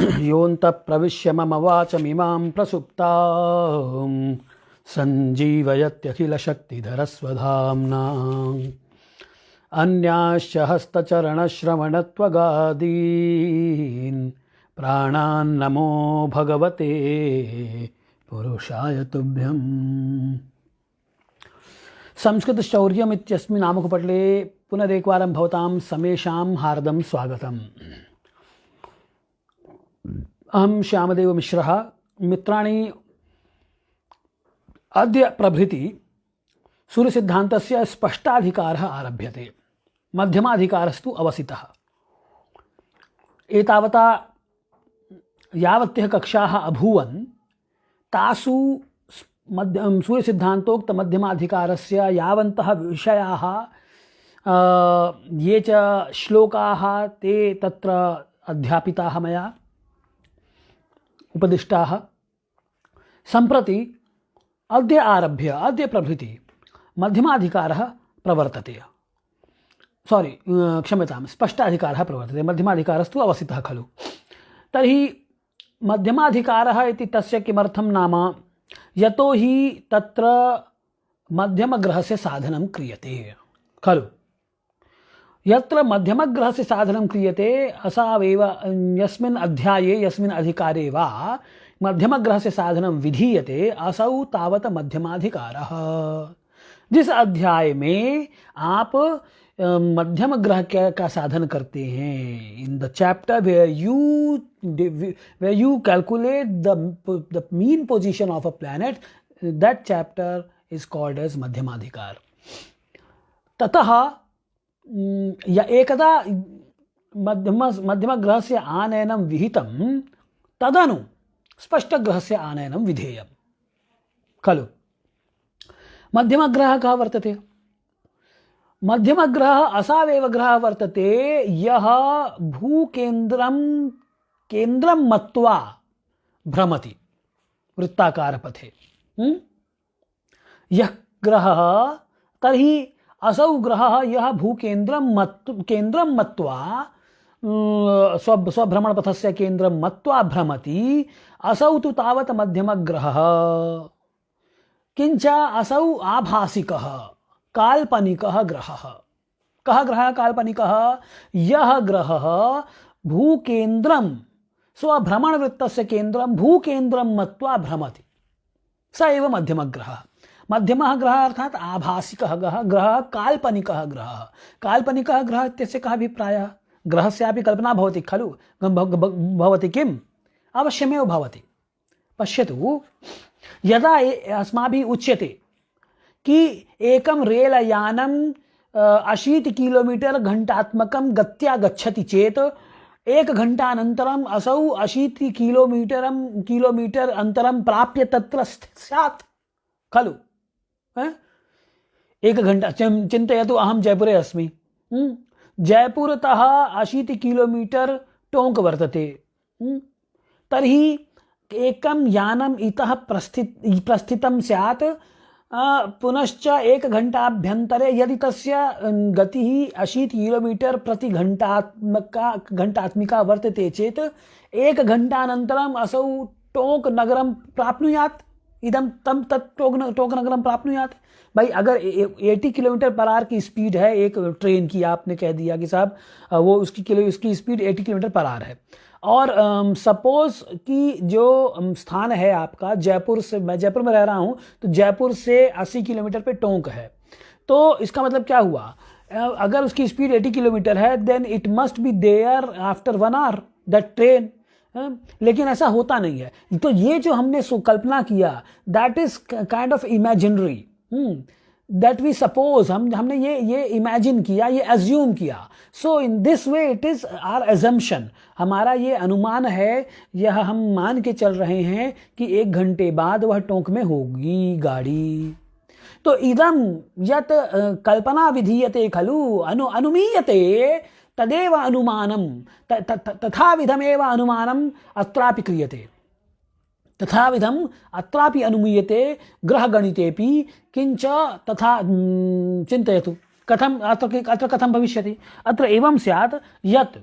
योऽन्तः प्रविश्य मम वाचमिमां प्रसुप्तां सञ्जीवयत्यखिलशक्तिधरस्वधाम्ना अन्याश्च हस्तचरणश्रवणत्वगादीन् प्राणान् नमो भगवते पुरुषाय तुभ्यम्। संस्कृतशौर्यम् इत्यस्मिन् नामकपटले पुनरेकवारं भवतां समेषां हार्दं स्वागतम्। अहं श्यामदेव मिश्रः। मित्राणि, अद्य प्रभृति सूर्यसिद्धान्तस्य स्पष्टाधिकारः आरभ्यते, मध्यमाधिकारस्तु अवसितः। एतावता यावत्यः कक्षाः अभूवन् तासु सूर्यसिद्धान्तोक्तमध्यमाधिकारस्य यावन्तः विषयाः ये च श्लोकाः ते तत्र अध्यापिताः मया, उपदिष्टाः। सम्प्रति अद्य प्रभृति मध्यमाधिकारः प्रवर्तते। क्षम्यतां, स्पष्टाधिकारः प्रवर्तते, मध्यमाधिकारस्तु अवसितः खलु। तर्हि मध्यमाधिकारः इति तस्य किमर्थं नाम? यतो हि तत्र मध्यमग्रहस्य साधनं क्रियते खलु। यत्र मध्यमग्रहस्य साधनं क्रियते असावेव यस्मिन् अध्याये यस्मिन् अधिकारे वा मध्यमग्रहस्य साधनं विधीयते असौ तावत् मध्यमाधिकारः। जिस अध्याय में आप मध्यम ग्रह का साधन करते हैं, in the chapter where you calculate the mean position of a planet, that chapter is called as मध्यमाधिकार। ततः या एकदा मध्यम ग्रहस्य आनयनं विहितं तदनु स्पष्टग्रहस्य आनयनं विधेयं खलु। मध्यमग्रहः कः वर्तते? मध्यमग्रहः असावेव ग्रहः वर्तते यः केन्द्रं मत्वा भ्रमति वृत्ताकारपथे। यः ग्रहः, तर्हि असौ ग्रहः यः केन्द्रं मत्वा स्वभ्रमणपथस्य केन्द्रं मत्वा भ्रमति, असौ तु तावत् मध्यमग्रहः। किंच असौ आभासिकः काल्पनिकः ग्रहः। कः ग्रहः काल्पनिकः? यः ग्रहः भूकेन्द्रं स्वभ्रमणवृत्तस्य केन्द्रं भूकेन्द्रं मत्वा भ्रमति, स एव मध्यमग्रहः। मध्यमः ग्रहः अर्थात् आभासिकः ग्रहः, काल्पनिकः ग्रहः। काल्पनिकः ग्रहः इत्यस्य कः अभिप्रायः? ग्रहस्यापि कल्पना भवति खलु। भवति किम्? अवश्यमेव भवति। पश्यतु, यदा अस्माभिः उच्यते कि एकं रेलयानं 80 किलोमीटर घण्टात्मकं गत्या गच्छति चेत् 1 घण्टानन्तरम् असौ 80 किलोमीटर अन्तरं प्राप्य तत्र स्यात् खलु। 1 घण्टा चिन्तयतु, अहं जयपुरे अस्मि। जयपुरतः 80 किलोमीटर टोङ्क वर्तते। तर्हि एकं यानम् इतः प्रस्थितं स्यात्, पुनश्च 1 घण्टाभ्यन्तरे यदि तस्य गतिः 80 किलोमीटर प्रति घण्टात्मिका वर्तते चेत् 1 घण्टानन्तरम् असौ टोङ्क नगरं प्राप्नुयात्। टोङ्क नगरं प्राप्नुयात्। भाई, अगर 80 किलोमीटर पर आवर की स्पीड है एक ट्रेन की, आपने कह दिया कि साहब वो उसकी स्पीड 80 किलोमीटर पर आवर है, और सपोज कि जो स्थान है आपका जयपुर से, मैं जयपुर में रह रहा हूँ, तो जयपुर से 80 किलोमीटर पे टोंक है, तो इसका मतलब क्या हुआ? अगर उसकी स्पीड 80 किलोमीटर है, then it must be there after 1 hour that train. लेकिन ऐसा होता नहीं है। तो ये जो हमने कल्पना किया, that is kind of imaginary, that we suppose, हमने ये इमेजिन किया, ये एज्यूम किया। So in this way it is our assumption, हमारा ये अनुमान है, यह हम मान के चल रहे हैं कि 1 घंटे बाद वह टोंक में होगी गाड़ी। तो इदम यत कल्पना विधीयते खलु अनुमीयते तदेव अनुमानम, तथाविधमेव अनुमानम अत्रापि क्रियते। तथाविधम अत्रापि अनुमीयते ग्रहगणितेपि किंच तथा चिन्तयतु। कथम अत्र कथम भविष्यति? अत्र एवं स्यात् यत्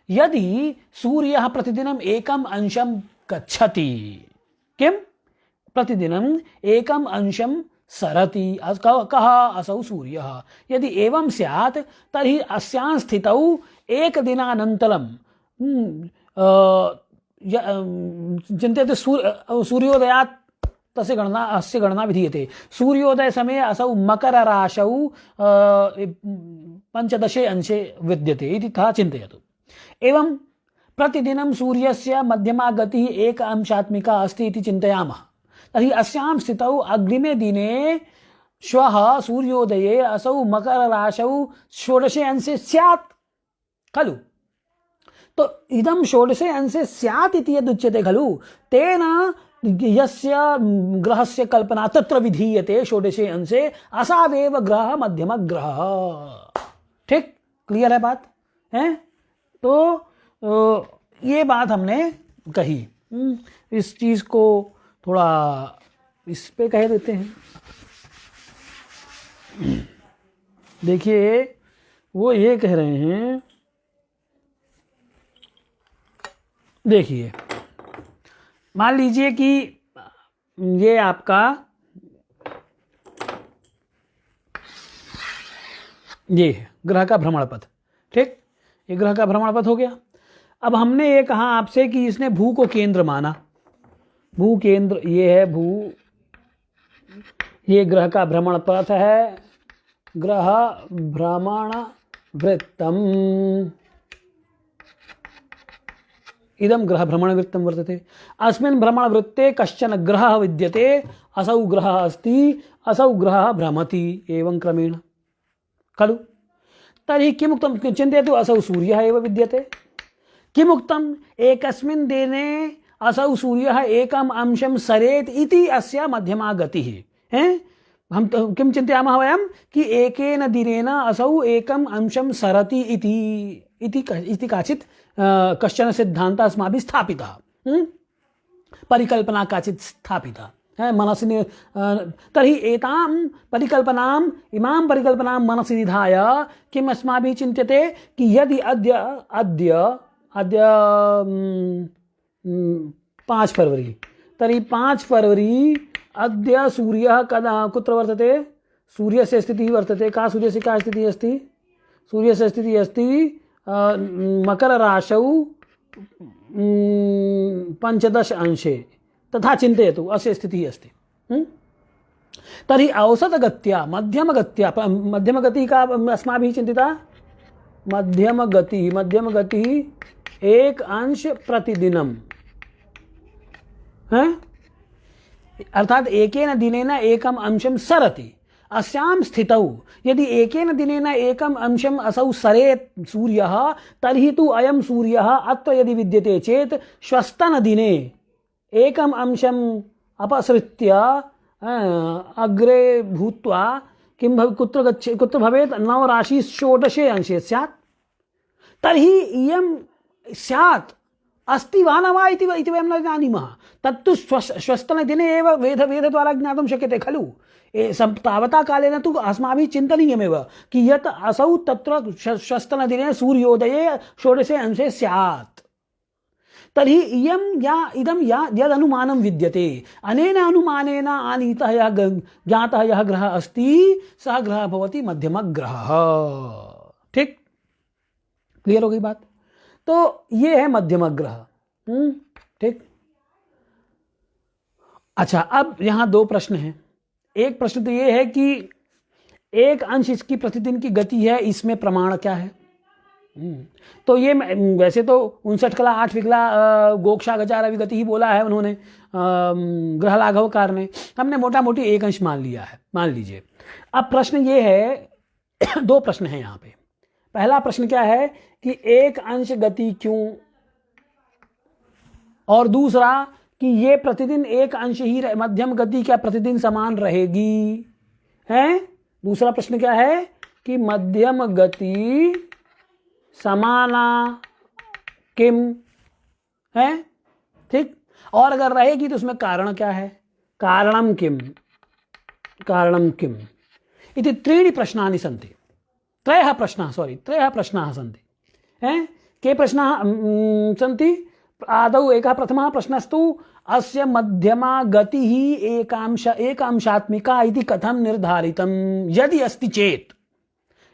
यदि सूर्यः प्रतिदिनम् एकम् अंशं गच्छति, किं प्रतिदिनम् एकम् अंशं सरति, कः असौ सूर्यः। यदि एवं स्यात् तर्हि अस्यां स्थितौ एकदिनानन्तरं चिन्तयतु सूर्योदयात् तस्य गणना अस्य गणना विधीयते। सूर्योदय समये असौ मकरराशौ 15 अंशे विद्यते इति तथा चिन्तयतु। एवं प्रतिदिनं सूर्यस्य मध्यमा गतिः 1 अंशात्मिका अस्ति इति चिन्तयामः। तर्हि अस्यां स्थितौ अग्रिमे दिने श्वः सूर्योदये असौ मकरराशौ 16 अंशे स्यात् खलु। तो इदं 16 अंशे स्यात् इति यदुच्यते खलु, तेन यस्य ग्रहस्य कल्पना तत्र विधीयते 16 अंशे, असावेव ग्रह मध्यम ग्रह। ठीक, क्लियर है बात है। तो ये बात हमने कही। इस चीज को थोड़ा इस पे कह देते हैं। देखिए वो ये कह रहे हैं, देखिए मान लीजिए कि ये आपका ये है ग्रह का भ्रमण पथ। ठीक, ये ग्रह का भ्रमण पथ हो गया। अब हमने ये कहा आपसे कि इसने भू को केंद्र माना। भू केंद्र ये है, भू ये ग्रह का भ्रमण पथ है, ग्रह भ्रमण वृत्तम, इदं ग्रह भ्रमण वृत्तं वर्तते। अस्मिन् भ्रमण वृत्ते कश्चन ग्रहः विद्यते, असौ ग्रहः अस्ति, असौ ग्रहः भ्रमति एवं क्रमेण खलु। तर्हि किमुक्तं, चिन्तयतु असौ सूर्यः एव विद्यते। किमुक्तम्, एकस्मिन् दिने असौ सूर्यः एकम् अंशं सरेत् इति अस्य मध्यमा गतिः है। हम तो किं चिन्तयामः वयं कि एकेन दिनेन असौ एकम् अंशं सरति इति काचित् कश्चन सिद्धान्तः अस्माभिः स्थापितः, परिकल्पना काचित् स्थापिता है मनसि। तर्हि एतां परिकल्पनां, इमां परिकल्पनां मनसि निधाय किम् अस्माभिः चिन्त्यते कि यदि अद्य 5 फरवरी, तर्हि 5 फरवरी अद्य सूर्यः कदा कुत्र वर्तते, सूर्यस्य स्थितिः वर्तते, का सूर्यस्य का स्थितिः अस्ति, सूर्यस्य स्थितिः अस्ति मकर राशौ 15 अंशे, तथा चिन्तयतु अस्य स्थितिः अस्ति। तर्हि औसतगत्या मध्यमगतिः का अस्माभिः चिन्तिता, मध्यमगतिः 1 अंश प्रतिदिनम है, अर्थात एकेन दिनेन एकम् अंशं सरति। अस्यां स्थितौ यदि एकेन दिनेन एकम् अंशम् असौ सरेत् सूर्यः, तर्हि तु अयं सूर्यः अत्र यदि विद्यते चेत् श्वस्तनदिने एकम् अंशम् अपसृत्य अग्रे भूत्वा कुत्र भवेत्, नवराशि 16 अंशे स्यात्। तर्हि इयं स्यात् अस्ति वा न वा इति वयं न जानीमः। तत्तु श्वस्तनदिने एव वेदद्वारा ज्ञातुं शक्यते खलु। तावता कालेन तु अस्माभिः चिन्तनीयमेव कि यत् असौ तत्र श्वस्तनदिने सूर्योदये 16 अंशे स्यात्। तर्हि इदं यदनुमानं विद्यते, अनेन अनुमानेन आनीतः यः ज्ञातः यः ग्रहः अस्ति, सः ग्रहः भवति मध्यमग्रहः। ठीक, क्लियर हो गई बात। तो ये है मध्यमग्रह। ठीक, अच्छा अब यहां 2 प्रश्न हैं। एक प्रश्न तो ये है कि 1 अंश इसकी प्रतिदिन की गति है, इसमें प्रमाण क्या है। तो ये वैसे तो 59 कला 8 विकला गोक्षा गचार विगति ही बोला है उन्होंने, ग्रह लाघवकार ने। हमने मोटा मोटी 1 अंश मान लिया है, मान लीजिए। अब प्रश्न ये है 2 प्रश्न हैं यहाँ पे। पहला प्रश्न क्या है कि 1 अंश गति क्यों, और दूसरा कि ये प्रतिदिन 1 अंश ही मध्यम गति क्या प्रतिदिन समान रहेगी है। दूसरा प्रश्न क्या है कि मध्यम गति समाना किम है। ठीक, और अगर रहेगी तो उसमें कारण क्या है, कारणम किम इति 3 प्रश्नानि सन्ति, 3 प्रश्नाः सन्ति हैं के प्रश्नाः सन्ति। आदौ एकः प्रथमः प्रश्नस्तु अस्य मध्यमा गतिः एकांशात्मिका इति कथं निर्धारितं यदि अस्ति चेत्।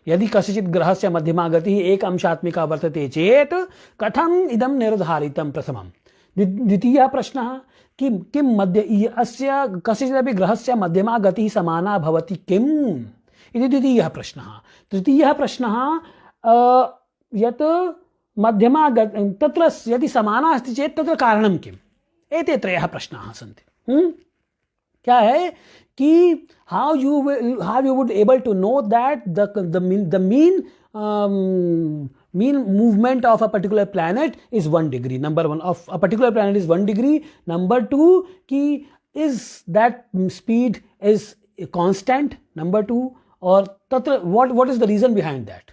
यदि कस्यचित् ग्रहस्य मध्यमा गतिः एक अंशात्मिका वर्तते चेत् कथम् इदं निर्धारितं प्रथमं। द्वितीयः प्रश्नः किं मध्य अस्य कस्यचिदपि ग्रहस्य मध्यमा गतिः समाना भवति किम् इति द्वितीयः प्रश्नः। तृतीयः प्रश्नः यत् मध्यमा तत्र यदि समाना अस्ति चेत् तत्र कारणं किम्। एते त्रयः प्रश्नाः सन्ति। क्या है कि how you would able to know that the mean movement of a particular planet is 1 degree. Number one, of a particular planet is 1 degree. Number two, कि is that speed is constant. Number two, और तत्र what is the reason behind that.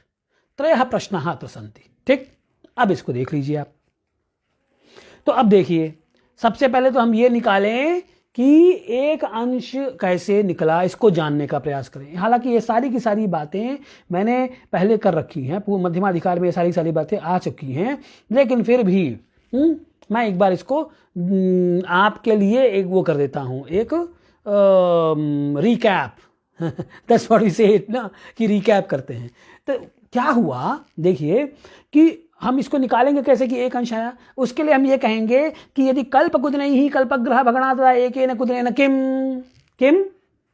त्रयः प्रश्नाः अत्र सन्ति। ठीक, अब इसको देख लीजिए आप। तो अब देखिए, सबसे पहले तो हम ये निकालें कि एक अंश कैसे निकला, इसको जानने का प्रयास करें। हालांकि ये सारी की सारी बातें मैंने पहले कर रखी हैं, पूर्व मध्यमाधिकार में ये सारी की सारी बातें आ चुकी हैं, लेकिन फिर भी मैं एक बार इसको आपके लिए एक वो कर देता हूँ, एक रिकैप। दैट्स व्हाट वी से इट ना, कि रिकैप करते हैं। तो क्या हुआ, देखिए कि हम इसको निकालेंगे कैसे कि एक अंश आया। उसके लिए हम ये कहेंगे कि यदि कल्प कुदने ही कल्पग्रह भगणात् एकेन कुदनेन किम किम,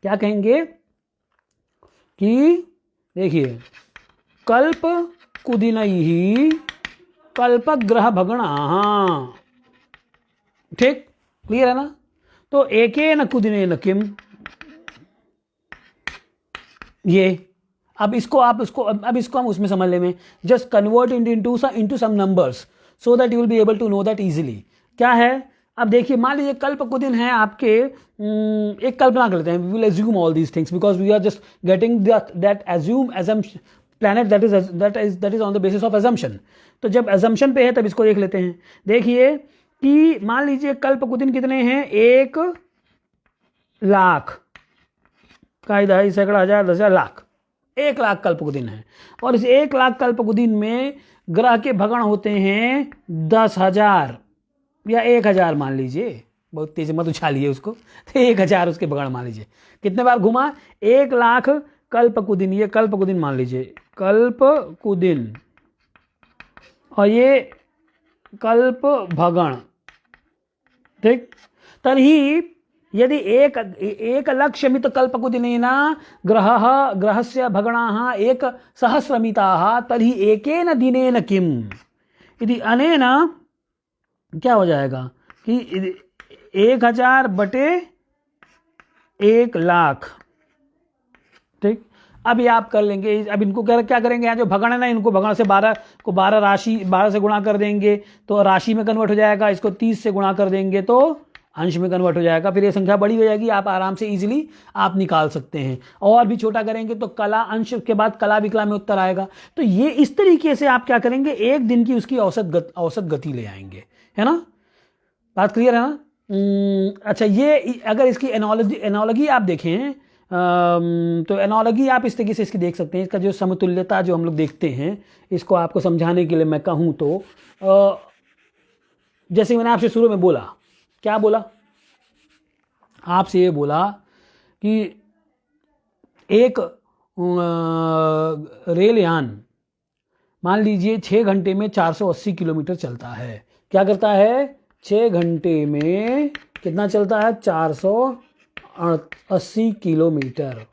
क्या कहेंगे कि देखिए कल्प कुदिनैः कल्पग्रह भगणाः। ठीक, क्लियर है ना। तो एकेन कुदिनेन किम, ये अब इसको हम उसमें समझ लें। Just convert into some numbers so that you will be able to know that easily. क्या है, अब देखिए, मान लीजिए कल्प कुदिन है आपके, एक कल्पना कर लेते हैं। We will assume all these things because we are just getting that assumption planet that is on the basis of assumption. तो जब एजम्पशन पे है तब इसको देख लेते हैं। देखिए कि मान लीजिए कल्प कुदिन कितने हैं, 1 लाख का 10 सैकड़ा हजार 10,000 लाख, 1 लाख कल्पकुदिन है। और इस 1 लाख कल्पकुदिन में ग्रह के भगण होते हैं 10,000 या 1,000 मान लीजिए, बहुत तेज मत उछालिए उसको। तो 1,000 उसके भगण मान लीजिए। कितने बार घुमा, 1 लाख कल्पकुदिन, ये कल्पकुदिन मान लीजिए, कल्पकुदिन, और ये कल्प भगण। ठीक, तर्हि यदि एक लक्षमित कल्पकुदिनेन ग्रहस्य भगणाः 1,000,000 तर्हि एकेन दिनेन किम् इति अनेन क्या हो जाएगा कि 1,000 बटे 1 लाख। ठीक, अब ये आप कर लेंगे। अब इनको क्या करेंगे, यहाँ जो भगण है ना, इनको भगण से 12 से गुणा कर देंगे तो राशि में कन्वर्ट हो जाएगा। इसको 30 से गुणा कर देंगे तो अंश में कन्वर्ट हो जाएगा। फिर ये संख्या बड़ी हो जाएगी, आप आराम से इजीली आप निकाल सकते हैं। और भी छोटा करेंगे तो कला अंश के बाद कला विकला में उत्तर आएगा। तो ये इस तरीके से आप क्या करेंगे, एक दिन की उसकी औसत गति ले आएंगे, है ना। बात क्लियर है ना। अच्छा, ये अगर इसकी एनालॉजी आप देखें तो एनालॉजी आप इस तरीके से इसकी देख सकते हैं। इसका जो समतुल्यता जो हम लोग देखते हैं, इसको आपको समझाने के लिए मैं कहूँ तो जैसे मैंने आपसे शुरू में बोला, क्या बोला, आपसे ये बोला कि एक रेल यान मान लीजिए 6 घंटे में 480 किलोमीटर चलता है। क्या करता है, 6 घंटे में कितना चलता है, 480 किलोमीटर।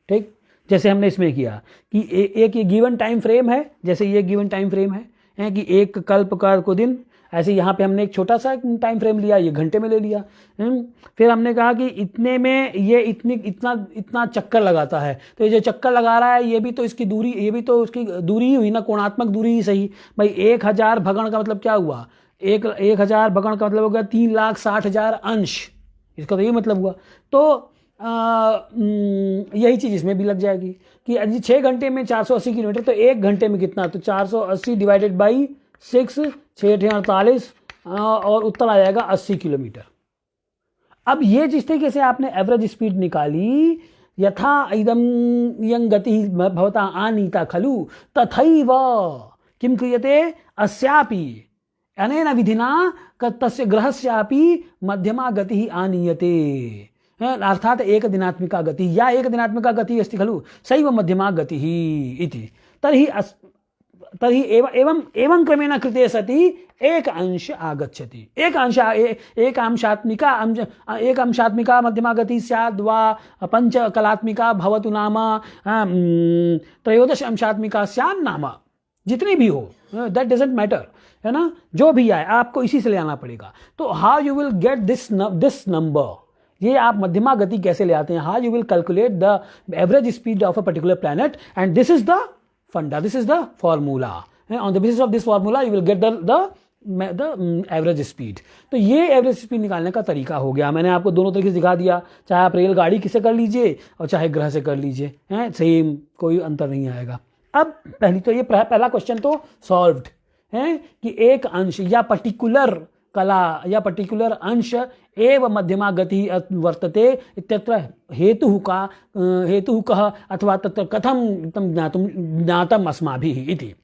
ठीक, जैसे हमने इसमें किया कि एक ये गिवन टाइम फ्रेम है, जैसे ये गिवन टाइम फ्रेम है कि एक कल्प का दिन। ऐसे यहाँ पे हमने एक छोटा सा टाइम फ्रेम लिया, ये घंटे में ले लिया। फिर हमने कहा कि इतने में ये इतना चक्कर लगाता है। तो ये जो चक्कर लगा रहा है, ये भी तो इसकी दूरी, ये भी तो उसकी दूरी ही हुई ना, कोणात्मक दूरी ही सही। भाई 1,000 भगण का मतलब क्या हुआ, 1,000 भगण का मतलब हो गया 3,60,000 अंश। इसका तो यही मतलब हुआ। तो यही चीज़ इसमें भी लग जाएगी कि 6 घंटे में 480 किलोमीटर, तो 1 घंटे में कितना, तो 480 डिवाइडेड बाई 6, 6×48 और उत्तर आ जाएगा 80 किलोमीटर। अब ये जिस तरीके से आपने एवरेज स्पीड निकाली, यथा इदम यं गति भवता आनीता खलु तथैव, किं क्रियते अस्यापि अनेन विधिना तस्य ग्रहस्यापि मध्यमा गतिः आनीयते, अर्थात एक दिनात्मिका गति या एक दिनात्मिका गति अस्ति खलु सैव मध्यमा गतिः इति। तर्हि एवं क्रमेण कृते सति एक अंश आगच्छति, एक अंशात्मिका मध्यमा गति स्याद् वा पंचकलात्मिका भवतु नाम त्रयोदश अंशात्मिका स्यात् नाम, जितनी भी हो, दैट डजंट मैटर, है ना, जो भी आए आपको इसी से ले आना पड़ेगा। तो how you will get this number, ये आप मध्यमा गति कैसे ले आते हैं, how you will calculate the average speed of a particular planet, and this is the funda, this is the formula, on the basis of this formula you will get the average speed. तो ये average speed निकालने का तरीका हो गया। मैंने आपको दोनों तरीके से दिखा दिया, चाहे आप रेलगाड़ी किसे कर लीजिए और चाहे ग्रह से कर लीजिए, हैं, सेम, कोई अंतर नहीं आएगा। अब पहली तो ये पहला क्वेश्चन तो सॉल्व्ड है कि एक अंश या पर्टिकुलर कला या पर्टिकुलर अंश एव मध्यमा गति वर्तते इत्यत्र हेतुः कः अथवा तत्र कथं तं ज्ञातम् अस्माभिः इति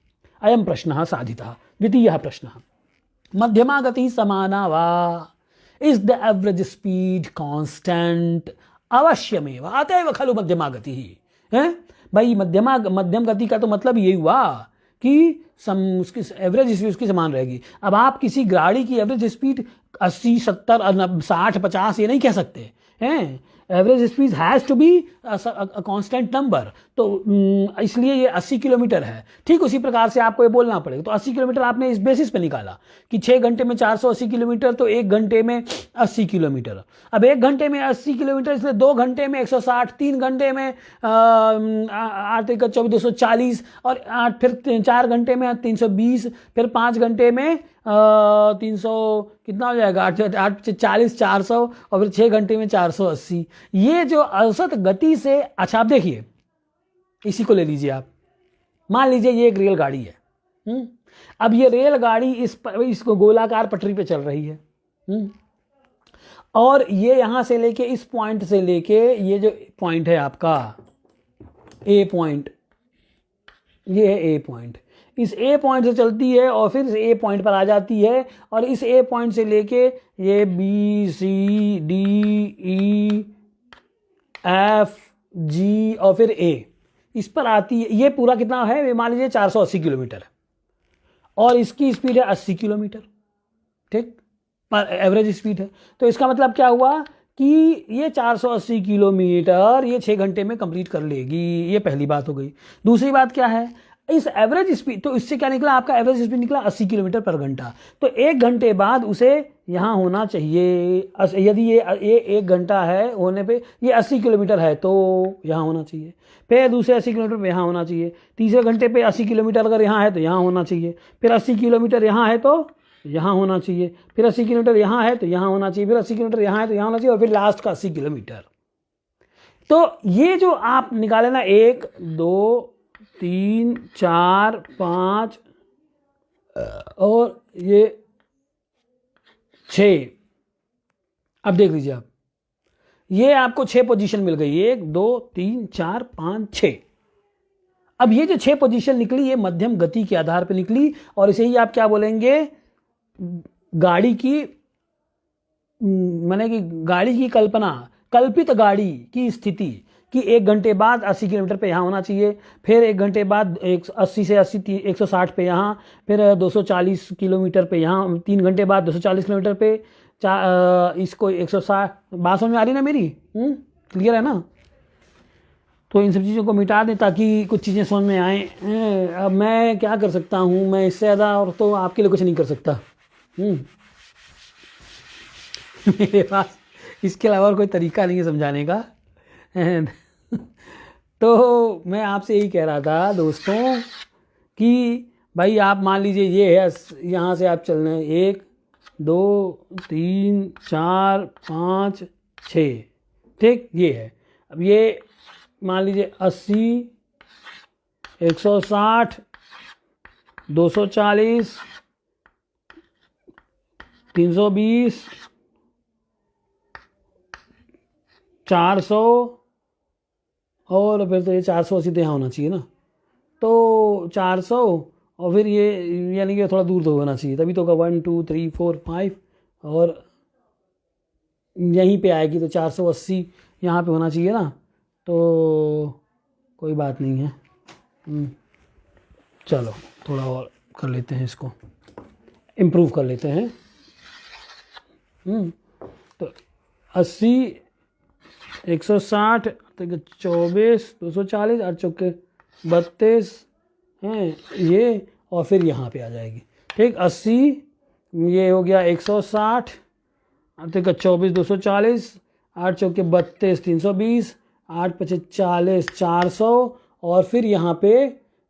अयं प्रश्नः साधितः। द्वितीयः प्रश्नः, मध्यमा गतिः समाना वा, is the average speed constant, अवश्यमेव, अतएव खलु मध्यमा गतिः है। भाई मध्यम गति का तो मतलब यही हुआ कि उसकी एवरेज स्पीड उसकी समान रहेगी। अब आप किसी गाड़ी की एवरेज स्पीड 80, 70, 60, 50 ये नहीं कह सकते हैं, average speed has to be constant number. तो इसलिए ये 80 किलोमीटर है, ठीक उसी प्रकार से आपको ये बोलना पड़ेगा। तो 80 किलोमीटर आपने इस बेसिस पे निकाला कि 6 घंटे में 480 किलोमीटर, तो 1 घंटे में 80 किलोमीटर। अब 1 घंटे में 80 किलोमीटर, इसलिए 2 घंटे में 160, 3 घंटे में 8 × 24 240, और 8 फिर 4 घंटे में 320, फिर 5 घंटे में 300 कितना हो जाएगा, 8 40 400, और फिर 6 घंटे में 480। ये जो औसत गति से, अच्छा आप देखिए इसी को ले लीजिए आप, मान लीजिए ये एक रेलगाड़ी है। अब ये रेलगाड़ी इसको गोलाकार पटरी पे चल रही है, और ये यहां से लेके इस पॉइंट से लेके ये जो पॉइंट है आपका ए पॉइंट, ये है ए पॉइंट, इस ए पॉइंट से चलती है और फिर इस ए पॉइंट पर आ जाती है, और इस ए पॉइंट से लेके ये B C D E F G और फिर ए इस पर आती है। ये पूरा कितना है, मान लीजिए 480 किलोमीटर है, और इसकी स्पीड है 80 किलोमीटर, ठीक, पर एवरेज स्पीड है। तो इसका मतलब क्या हुआ कि ये 480 किलोमीटर ये 6 घंटे में कंप्लीट कर लेगी, ये पहली बात हो गई। दूसरी बात क्या है, इस एवरेज स्पीड, तो इससे क्या निकला, आपका एवरेज स्पीड निकला 80 किलोमीटर पर घंटा। तो 1 घंटे बाद उसे यहाँ होना चाहिए, यदि ये 1 घंटा है होने पे ये 80 किलोमीटर है तो यहाँ होना चाहिए, फिर दूसरे 80 किलोमीटर पे यहाँ होना चाहिए, तीसरे घंटे पे 80 किलोमीटर अगर यहाँ है तो यहाँ होना चाहिए, फिर 80 किलोमीटर यहाँ है तो यहाँ होना चाहिए, फिर 80 किलोमीटर यहाँ है तो यहाँ होना चाहिए, फिर 80 किलोमीटर यहाँ है तो यहाँ होना चाहिए, और फिर लास्ट का 80 किलोमीटर। तो ये जो आप निकाले ना 1 2 3 4 5 और ये 6, अब देख लीजिए आप, ये आपको 6 पोजीशन मिल गई, 1 2 3 4 5 6। अब ये जो 6 पोजीशन निकली ये मध्यम गति के आधार पर निकली, और इसे ही आप क्या बोलेंगे, गाड़ी की, माने कि गाड़ी की कल्पना, कल्पित गाड़ी की स्थिति कि 1 घंटे बाद 80 किलोमीटर पे यहाँ होना चाहिए, फिर 1 घंटे बाद 80 से 80 160 पे यहाँ, फिर 240 किलोमीटर पे यहाँ, 3 घंटे बाद 240 किलोमीटर पे, इसको 160। बात समझ में आ रही ना मेरी, क्लियर है ना। तो इन सब चीज़ों को मिटा दें ताकि कुछ चीज़ें समझ में आए। अब मैं क्या कर सकता हूँ, मैं इससे ज़्यादा और तो आपके लिए कुछ नहीं कर सकता। मेरे पास इसके अलावा और कोई तरीका नहीं है समझाने का। तो मैं आपसे यही कह रहा था दोस्तों कि भाई आप मान लीजिए ये है, यहाँ से आप चल रहे हैं 1 2 3 4 5 6, ठीक, ये है। अब ये मान लीजिए 80 160 240 320 400, और फिर तो ये 480 तो यहाँ होना चाहिए ना, तो 400 और फिर ये यानी कि थोड़ा दूर तो होना चाहिए, तभी तो होगा 1 2 3 4 5, और यहीं पे आएगी तो 480 यहाँ पे होना चाहिए ना, तो कोई बात नहीं है। चलो थोड़ा और कर लेते हैं, इसको इम्प्रूव कर लेते हैं। तो 80 160 24 240 8 चौके 32 हैं ये, और फिर यहाँ पे आ जाएगी। ठीक, 80 ये हो गया 160 24 240 8 चौके 32 320 8 पचे 40 400, और फिर यहाँ पे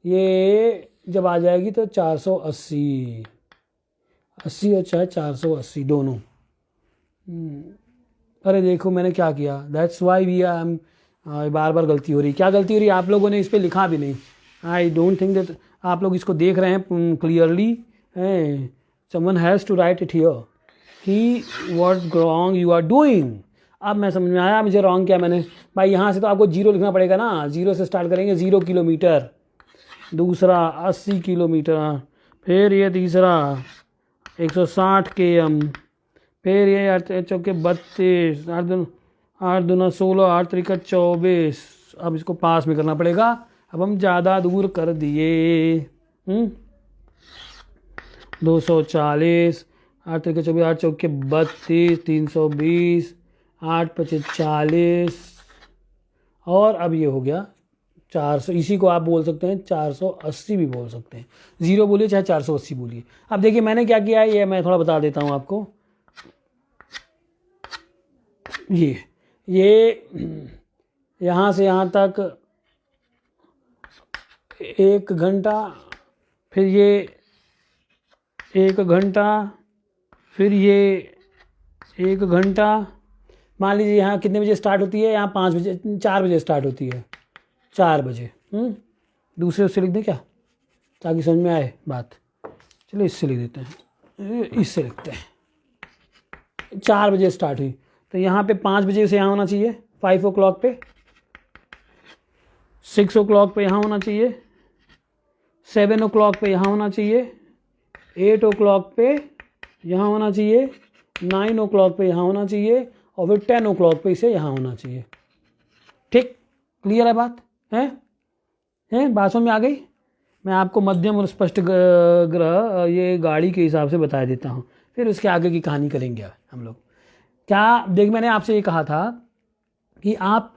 ये जब आ जाएगी तो 480 80 और चाहे 480 दोनों। अरे देखो मैंने क्या किया, दैट्स वाई वी आर बार बार गलती हो रही। क्या गलती हो रही है, आप लोगों ने इस पर लिखा भी नहीं। आई डोंट थिंक दैट आप लोग इसको देख रहे हैं clearly. Someone has to write it here कि what wrong you are doing. अब मैं समझ में आया मुझे रॉन्ग क्या मैंने। भाई यहाँ से तो आपको 0 लिखना पड़ेगा ना, 0 से स्टार्ट करेंगे। 0 किलोमीटर, दूसरा 80 किलोमीटर, फिर ये तीसरा 160 km, फिर ये 8 चौके 32 8 दूना 16 8 त्रिका 24। अब इसको पास में करना पड़ेगा, अब हम ज़्यादा दूर कर दिए। 240 8 त्रिका 24 8 चौके 32 320 8 पचे 40, और अब ये हो गया 400। इसी को आप बोल सकते हैं 480 भी बोल सकते हैं। 0 बोलिए चाहे 480 बोलिए। अब देखिए मैंने क्या किया है, ये मैं थोड़ा बता देता हूँ आपको। ये यहाँ से यहाँ तक 1 घंटा, फिर ये 1 घंटा, फिर ये 1 घंटा। मान लीजिए यहाँ कितने बजे स्टार्ट होती है, यहाँ 5 बजे 4 बजे स्टार्ट होती है, 4 बजे। दूसरे उससे लिख दें क्या, ताकि समझ में आए बात। चलिए इससे लिख देते हैं, इससे लिखते हैं। 4 बजे स्टार्ट हुई तो यहाँ पे 5 बजे से यहाँ होना चाहिए, 5 o'clock पे, 6 o'clock पे यहाँ होना चाहिए, 7 o'clock पे यहाँ होना चाहिए, 8 o'clock पे यहाँ होना चाहिए, 9 o'clock पे यहाँ होना चाहिए, और फिर 10 o'clock पे इसे यहाँ होना चाहिए। ठीक, क्लियर है बात है बात समझ में आ गई। मैं आपको मध्यम और स्पष्ट ग्रह ये गाड़ी के हिसाब से बता देता हूँ, फिर उसके आगे की कहानी करेंगे हम लोग। क्या देख, मैंने आपसे ये कहा था कि आप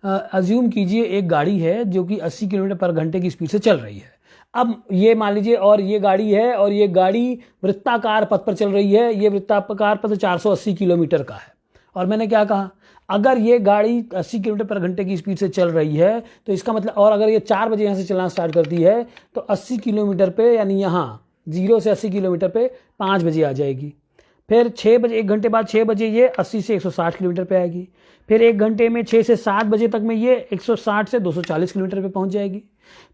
अज्यूम कीजिए एक गाड़ी है जो कि 80 किलोमीटर पर घंटे की स्पीड से चल रही है। अब ये मान लीजिए, और ये गाड़ी है, और ये गाड़ी वृत्ताकार पथ पर चल रही है। ये वृत्ताकार पथ 480 किलोमीटर का है। और मैंने क्या कहा, अगर ये गाड़ी 80 किलोमीटर पर घंटे की स्पीड से चल रही है तो इसका मतलब, और अगर ये 4 बजे यहाँ से चलना स्टार्ट करती है तो 80 किलोमीटर पे, यानी यहाँ 0 से 80 किलोमीटर पे 5 बजे आ जाएगी। फिर 6 बजे, 1 घंटे बाद 6 बजे ये 80 से 160 किलोमीटर पे आएगी। फिर 1 घंटे में 6 से 7 बजे तक में ये 160 से 240 किलोमीटर पे पहुंच जाएगी।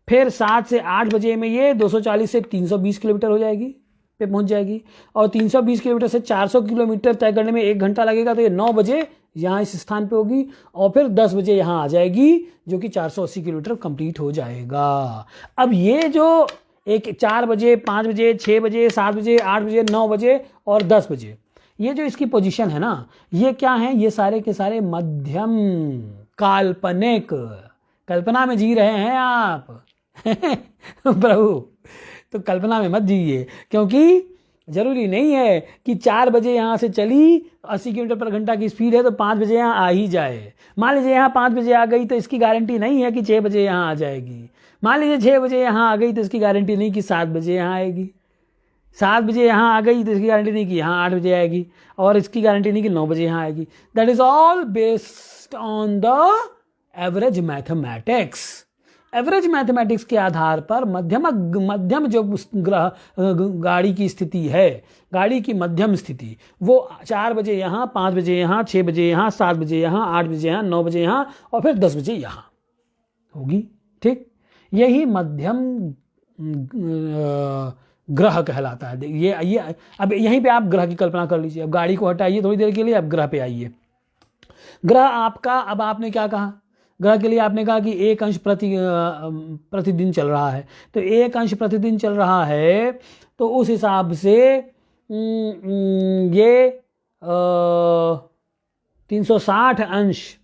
फिर 7 से 8 बजे में ये 240 से 320 किलोमीटर हो जाएगी पे पहुंच जाएगी। और 320 किलोमीटर से 400 किलोमीटर तय करने में 1 घंटा लगेगा, तो ये 9 बजे यहाँ इस स्थान पे होगी, और फिर 10 बजे यहाँ आ जाएगी, जो कि 480 किलोमीटर कंप्लीट हो जाएगा। अब ये जो एक 4 बजे 5 बजे 6 बजे 7 बजे 8 बजे 9 बजे और 10 बजे, ये जो इसकी पोजीशन है ना, ये क्या है, ये सारे के सारे मध्यम काल्पनिक, कल्पना में जी रहे हैं आप प्रभु। तो कल्पना में मत जिए, क्योंकि जरूरी नहीं है कि 4 बजे यहाँ से चली 80 किलोमीटर पर घंटा की स्पीड है तो 5 बजे यहाँ आ ही जाए। मान लीजिए यहाँ 5 बजे आ गई तो इसकी गारंटी नहीं है कि 6 बजे यहाँ आ जाएगी। मान लीजिए 6 बजे यहाँ आ गई तो इसकी गारंटी नहीं कि 7 बजे यहाँ आएगी। 7 बजे यहाँ आ गई तो इसकी गारंटी नहीं कि यहाँ 8 बजे आएगी, और इसकी गारंटी नहीं कि 9 बजे यहाँ आएगी। That is all based on the average mathematics. Average mathematics के आधार पर मध्यम जो ग्रह गाड़ी की स्थिति है, गाड़ी की मध्यम स्थिति, वो 4 बजे यहाँ 5 बजे यहाँ 6 बजे यहाँ 7 बजे यहाँ 8 बजे यहाँ 9 बजे यहाँ और फिर 10 बजे यहाँ होगी। ठीक, यही मध्यम ग्रह कहलाता है। ये अब यहीं पे आप ग्रह की कल्पना कर लीजिए। अब गाड़ी को हटाइए थोड़ी देर के लिए, अब ग्रह पे आइए। ग्रह आपका, अब आपने क्या कहा, ग्रह के लिए आपने कहा कि 1 अंश प्रतिदिन चल रहा है, तो 1 अंश प्रतिदिन चल रहा है, तो उस हिसाब से ये 360 अंश,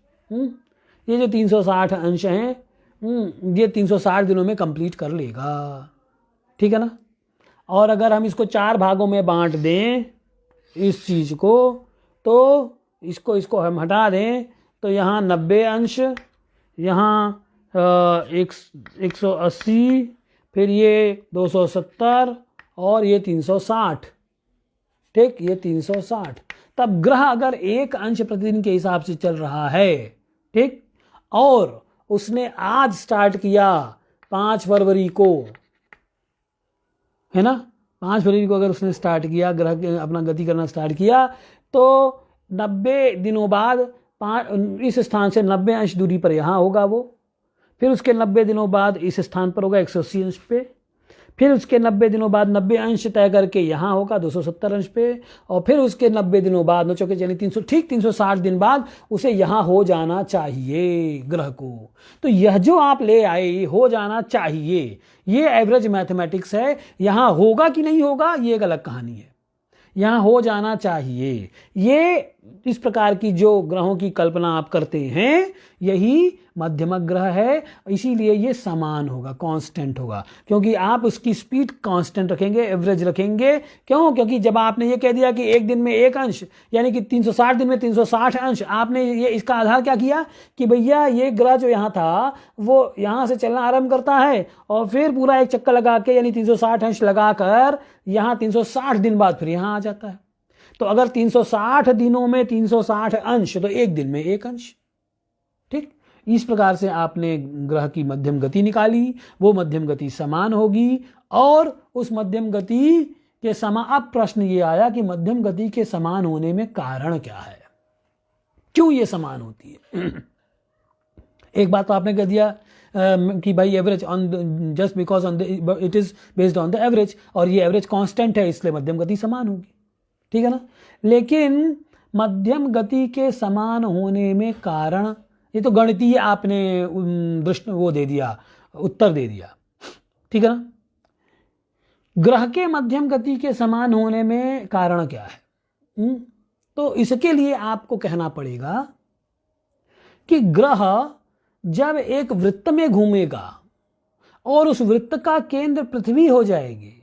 ये जो 360 अंश हैं, ये 360 दिनों में कंप्लीट कर लेगा, ठीक है ना। और अगर हम इसको 4 भागों में बांट दें इस चीज़ को, तो इसको हम हटा दें, तो यहाँ 90 अंश, यहाँ 180, फिर ये 270 और ये 360, ठीक, ये 360। तब ग्रह अगर 1 अंश प्रतिदिन के हिसाब से चल रहा है, ठीक, और उसने आज स्टार्ट किया 5 फरवरी को, है ना, 5 फरवरी को अगर उसने स्टार्ट किया, ग्रह अपना गति करना स्टार्ट किया, तो 90 दिनों बाद इस स्थान से 90 अंश दूरी पर यहाँ होगा वो, फिर उसके 90 दिनों बाद इस स्थान पर होगा 180 अंश पे, फिर उसके 90 दिनों बाद 90 अंश तय करके यहाँ होगा 270 अंश पे, और फिर उसके 90 दिनों बाद चौके यानी 360 दिन बाद उसे यहाँ हो जाना चाहिए ग्रह को। तो यह जो आप ले आए हो जाना चाहिए, ये एवरेज मैथमेटिक्स है। यहाँ होगा कि नहीं होगा ये एक अलग कहानी है, यहाँ हो जाना चाहिए। ये इस प्रकार की जो ग्रहों की कल्पना आप करते हैं, यही मध्यमक ग्रह है, इसीलिए ये समान होगा, कांस्टेंट होगा, क्योंकि आप उसकी स्पीड कांस्टेंट रखेंगे, एवरेज रखेंगे। क्यों? क्योंकि जब आपने ये कह दिया कि एक दिन में 1 अंश, यानी कि 360 दिन में 360 अंश, आपने ये इसका आधार क्या किया कि भैया ये ग्रह जो यहाँ था वो यहाँ से चलना आरंभ करता है और फिर पूरा एक चक्कर लगा के यानी 360 अंश लगाकर यहाँ 360 दिन बाद फिर यहाँ आ जाता है। तो अगर 360 दिनों में 360 अंश, तो एक दिन में 1 अंश, ठीक। इस प्रकार से आपने ग्रह की मध्यम गति निकाली, वो मध्यम गति समान होगी, और उस मध्यम गति के समान, अब प्रश्न ये आया कि मध्यम गति के समान होने में कारण क्या है, क्यों ये समान होती है। एक बात तो आपने कह दिया कि भाई average on, just because on the it is based on the average, और ये एवरेज कांस्टेंट है इसलिए मध्यम गति समान होगी, ठीक है ना। लेकिन मध्यम गति के समान होने में कारण, ये तो गणितीय आपने वो दे दिया, उत्तर दे दिया, ठीक है ना। ग्रह के मध्यम गति के समान होने में कारण क्या है? तो इसके लिए आपको कहना पड़ेगा कि ग्रह जब एक वृत्त में घूमेगा और उस वृत्त का केंद्र पृथ्वी हो जाएगी,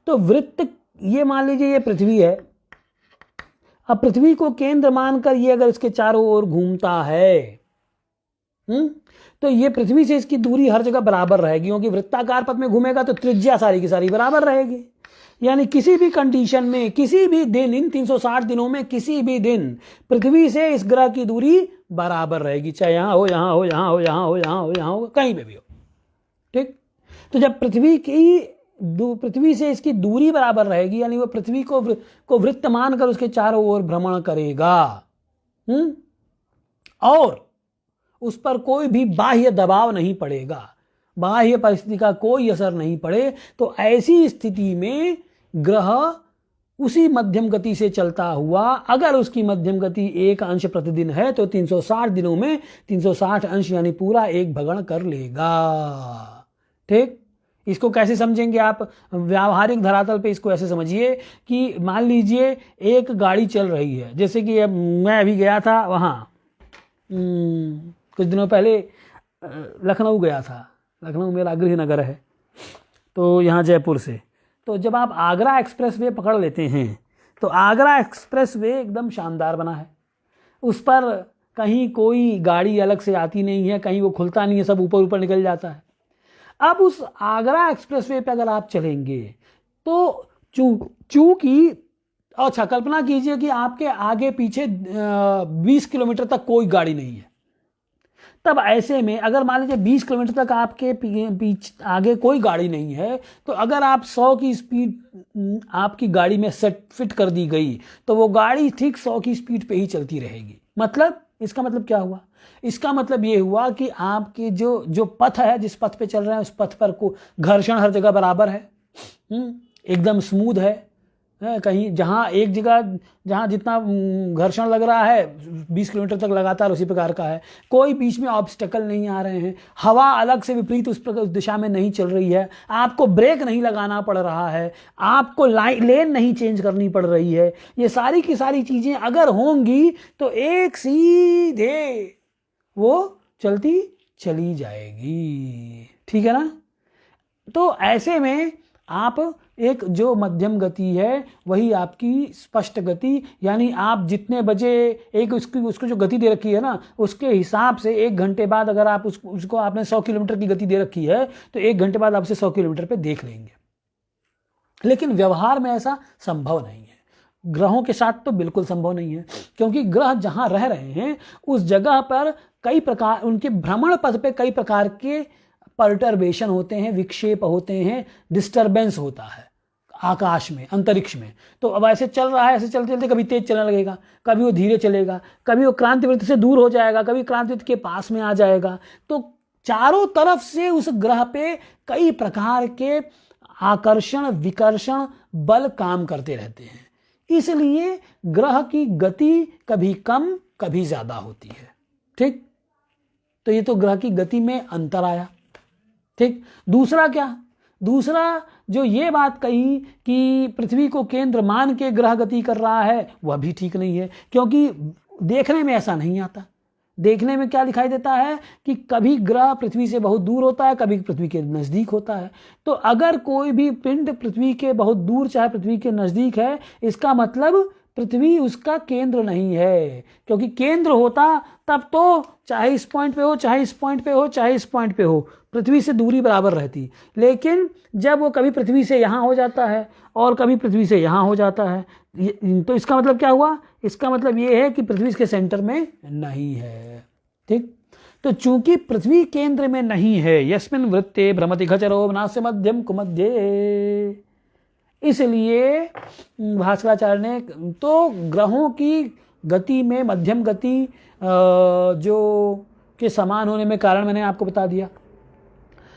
तो वृत्त, ये मान लीजिए ये पृथ्वी है, अब पृथ्वी को केंद्र मानकर ये अगर इसके चारों ओर घूमता है, तो ये पृथ्वी से इसकी दूरी हर जगह बराबर रहेगी, क्योंकि वृत्ताकार पथ में घूमेगा तो त्रिज्या सारी की सारी बराबर रहेगी। यानी किसी भी कंडीशन में, किसी भी दिन, इन 360 दिनों में किसी भी दिन पृथ्वी से इस ग्रह की दूरी बराबर रहेगी, चाहे यहां हो, यहां हो, यहां हो, यहां हो, यहां हो, यहां हो, कहीं पे भी हो, ठीक। तो जब पृथ्वी से इसकी दूरी बराबर रहेगी, यानी वो पृथ्वी को वृत्त मानकर उसके चारों ओर भ्रमण करेगा, और उस पर कोई भी बाह्य दबाव नहीं पड़ेगा, बाह्य परिस्थिति का कोई असर नहीं पड़े, तो ऐसी स्थिति में ग्रह उसी मध्यम गति से चलता हुआ, अगर उसकी मध्यम गति 1 अंश प्रतिदिन है, तो 360 दिनों में 360 अंश यानी पूरा एक भगण कर लेगा, ठीक। इसको कैसे समझेंगे आप? व्यावहारिक धरातल पे इसको ऐसे समझिए कि मान लीजिए एक गाड़ी चल रही है, जैसे कि मैं अभी गया था वहाँ, कुछ दिनों पहले लखनऊ गया था, लखनऊ मेरा गृहनगर है, तो यहाँ जयपुर से, तो जब आप आगरा एक्सप्रेस वे पकड़ लेते हैं, तो आगरा एक्सप्रेस वे एकदम शानदार बना है, उस पर कहीं कोई गाड़ी अलग से आती नहीं है, कहीं वो खुलता नहीं है, सब ऊपर ऊपर निकल जाता है। अब उस आगरा एक्सप्रेस वे पे अगर आप चलेंगे, तो चूंकि, अच्छा कल्पना कीजिए कि आपके आगे पीछे 20 किलोमीटर तक कोई गाड़ी नहीं है, तब ऐसे में अगर मान लीजिए 20 किलोमीटर तक आपके पीछे आगे कोई गाड़ी नहीं है, तो अगर आप 100 की स्पीड आपकी गाड़ी में फिट कर दी गई, तो वो गाड़ी ठीक 100 की स्पीड पे ही चलती रहेगी। मतलब इसका मतलब क्या हुआ? इसका मतलब ये हुआ कि आपके जो पथ है, जिस पथ पे चल रहे हैं, उस पथ पर को घर्षण हर जगह बराबर है, एकदम स्मूथ है, कहीं जहाँ एक जगह जहाँ जितना घर्षण लग रहा है 20 किलोमीटर तक लगातार उसी प्रकार का है, कोई बीच में ऑब्स्टेकल नहीं आ रहे हैं, हवा अलग से विपरीत उस दिशा में नहीं चल रही है, आपको ब्रेक नहीं लगाना पड़ रहा है, आपको लेन नहीं चेंज करनी पड़ रही है, ये सारी की सारी चीज़ें अगर होंगी तो एक सीधे वो चलती चली जाएगी। ठीक है ना। तो ऐसे में आप एक जो मध्यम गति है वही आपकी स्पष्ट गति, यानी आप जितने बजे एक उसको जो गति दे रखी है ना उसके हिसाब से 1 घंटे बाद अगर आप उसको आपने 100 किलोमीटर की गति दे रखी है तो 1 घंटे बाद आपसे 100 किलोमीटर पे देख लेंगे। लेकिन व्यवहार में ऐसा संभव नहीं है, ग्रहों के साथ तो बिल्कुल संभव नहीं है, क्योंकि ग्रह जहां रह रहे हैं उस जगह पर कई प्रकार उनके भ्रमण पथ पे कई प्रकार के पर्टर्बेशन होते हैं, विक्षेप होते हैं, डिस्टरबेंस होता है आकाश में, अंतरिक्ष में। तो अब ऐसे चल रहा है, ऐसे चलते चलते कभी तेज चलने लगेगा, कभी वो धीरे चलेगा, कभी वो क्रांति वृत्त से दूर हो जाएगा, कभी क्रांति वृत्त के पास में आ जाएगा। तो चारों तरफ से उस ग्रह पे कई प्रकार के आकर्षण विकर्षण बल काम करते रहते हैं, इसलिए ग्रह की गति कभी कम कभी ज्यादा होती है। ठीक, तो ये तो ग्रह की गति में अंतर आया। ठीक, दूसरा क्या, दूसरा जो ये बात कही कि पृथ्वी को केंद्र मान के ग्रह गति कर रहा है वह भी ठीक नहीं है, क्योंकि देखने में ऐसा नहीं आता। देखने में क्या दिखाई देता है कि कभी ग्रह पृथ्वी से बहुत दूर होता है, कभी पृथ्वी के नज़दीक होता है। तो अगर कोई भी पिंड पृथ्वी के बहुत दूर चाहे पृथ्वी के नज़दीक है, इसका मतलब पृथ्वी उसका केंद्र नहीं है, क्योंकि केंद्र होता तब तो चाहे इस पॉइंट पे हो, चाहे इस पॉइंट पे हो, चाहे इस पॉइंट पे हो, पृथ्वी से दूरी बराबर रहती। लेकिन जब वो कभी पृथ्वी से यहाँ हो जाता है और कभी पृथ्वी से यहाँ हो जाता है, तो इसका मतलब क्या हुआ, इसका मतलब ये है कि पृथ्वी इसके सेंटर में नहीं है। ठीक, तो चूंकि पृथ्वी केंद्र में नहीं है, यस्मिन् वृत्ते भ्रमति खचरो नास्य मध्यम कुमध्ये, इसलिए भास्कराचार्य ने तो ग्रहों की गति में मध्यम गति जो के समान होने में कारण मैंने आपको बता दिया।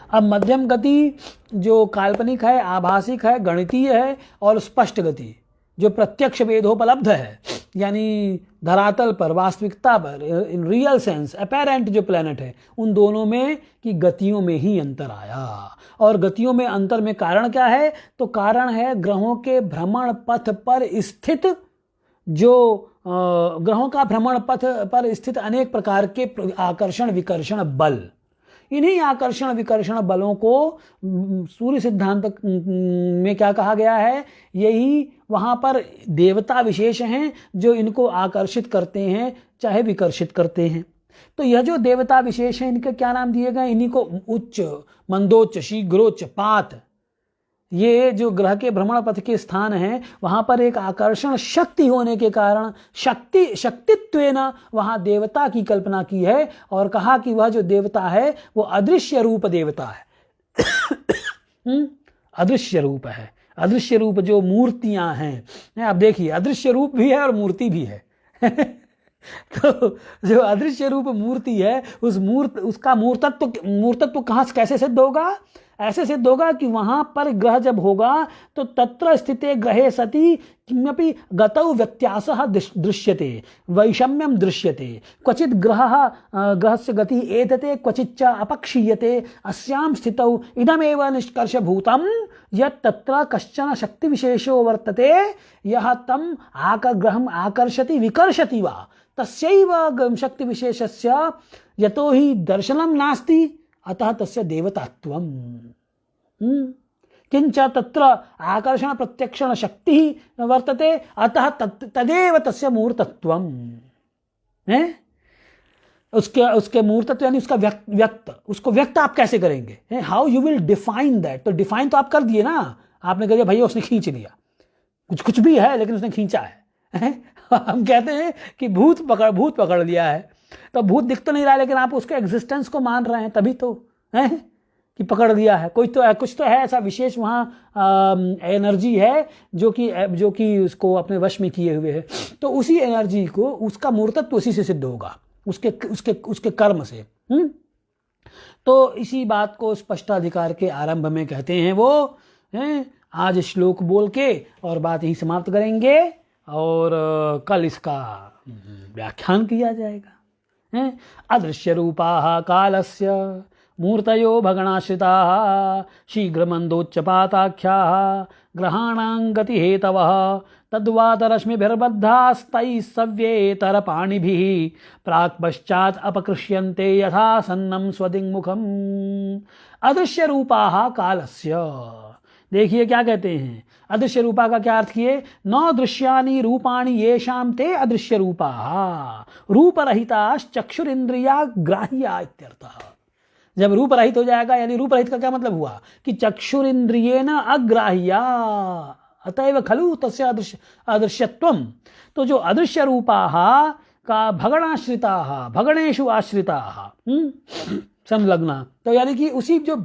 अब मध्यम गति जो काल्पनिक है, आभासिक है, गणितीय है, और स्पष्ट गति जो प्रत्यक्ष वेदोपलब्ध है, यानी धरातल पर, वास्तविकता पर, इन रियल सेंस अपेरेंट जो प्लैनेट है, उन दोनों में की गतियों में ही अंतर आया। और गतियों में अंतर में कारण क्या है, तो कारण है ग्रहों के भ्रमण पथ पर स्थित जो ग्रहों का भ्रमण पथ पर स्थित अनेक प्रकार के आकर्षण विकर्षण बल। इन्हीं आकर्षण विकर्षण बलों को सूर्य सिद्धांत में क्या कहा गया है, यही वहाँ पर देवता विशेष हैं जो इनको आकर्षित करते हैं चाहे विकर्षित करते हैं। तो यह जो देवता विशेष हैं इनके क्या नाम दिए गए, इन्हीं को उच्च, मंदोच्च, शीघ्रोच्च, पात, ये जो ग्रह के भ्रमण पथ के स्थान हैं वहां पर एक आकर्षण शक्ति होने के कारण शक्तित्वेन वहां देवता की कल्पना की है और कहा कि वह जो देवता है वो अदृश्य रूप देवता है। अदृश्य रूप है, अदृश्य रूप जो मूर्तियां हैं। आप देखिए अदृश्य रूप भी है और मूर्ति भी है। तो जो अदृश्य रूप मूर्ति है उसका मूर्तत्व कहां से कैसे सिद्ध होगा, ऐसे सिद्ध होगा कि वहां पर ग्रह जब होगा तो तत्र स्थिते ग्रहे सति किमपि गतौ व्यत्यासः दृश्यते, वैषम्यम दृश्यते, क्वचित् ग्रहस्य गति एतते क्वचिच्च अपक्षीयते, अस्यां स्थितौ इदमेव निष्कर्षभूतं यत् तत्र कश्चन शक्तिविशेषो वर्तते यः तम् ग्रहम् आकर्षति विकर्षति वा तस्यैव शक्तिविशेषस्य यतो हि दर्शनं नास्ति अतः तस्य देवतात्वम्। किंच तत्र आकर्षण प्रत्यक्षण शक्ति वर्तते अतः तदेव तस्य मूर्तत्वम्। उसके मूर्तत्व यानी उसका व्यक्त, उसको व्यक्त आप कैसे करेंगे, how you will define that. तो डिफाइन तो आप कर दिए ना, आपने कह दिया भैया उसने खींच लिया, कुछ भी है लेकिन उसने खींचा है। हम कहते हैं कि भूत पकड़ लिया है, तो भूत दिख तो नहीं रहा है लेकिन आप उसके एग्जिस्टेंस को मान रहे हैं, तभी तो है कि पकड़ लिया है। कुछ तो है ऐसा विशेष वहाँ एनर्जी है जो कि उसको अपने वश में किए हुए है। तो उसी एनर्जी को, उसका मूर्तत्व उसी से सिद्ध होगा, उसके कर्म से। तो इसी बात को स्पष्टाधिकार के आरंभ में कहते हैं वो आज श्लोक बोल के और बात यही समाप्त करेंगे और कल इसका व्याख्यान किया जाएगा। अदृश्य रूपा कालस्य मूर्तयो भगणाश्रिता शीघ्रमंदोच्चपाताख्या ग्रहाणां गतिहेतवः तद्वातरश्मिभिर्बद्धास्तैः सव्येतरपाणिभिः प्राक् पश्चात् अपकृष्यन्ते यथा सन्नं स्वदिङ्मुखम्। अदृश्य रूपा कालस्य, देखिए क्या कहते हैं, अदृश्य रूपा का क्या अर्थ किए, न दृश्यानि रूपाणि येषां ते अदृश्य रूपा रूपरहिताश्चक्षुरिन्द्रिया ग्राह्या इत्यर्थः। जब रूप रहित हो जाएगा, यानी रूप रहित का क्या मतलब हुआ कि चक्षुरिंद्रियेण अग्राह्या अतएव खलु तस्य अदृश्यत्वम। तो जो अदृश्य रूपाः का भगणाश्रिताः, भगणेषु आश्रिताः संलग्ना, तो यानी कि उसी जो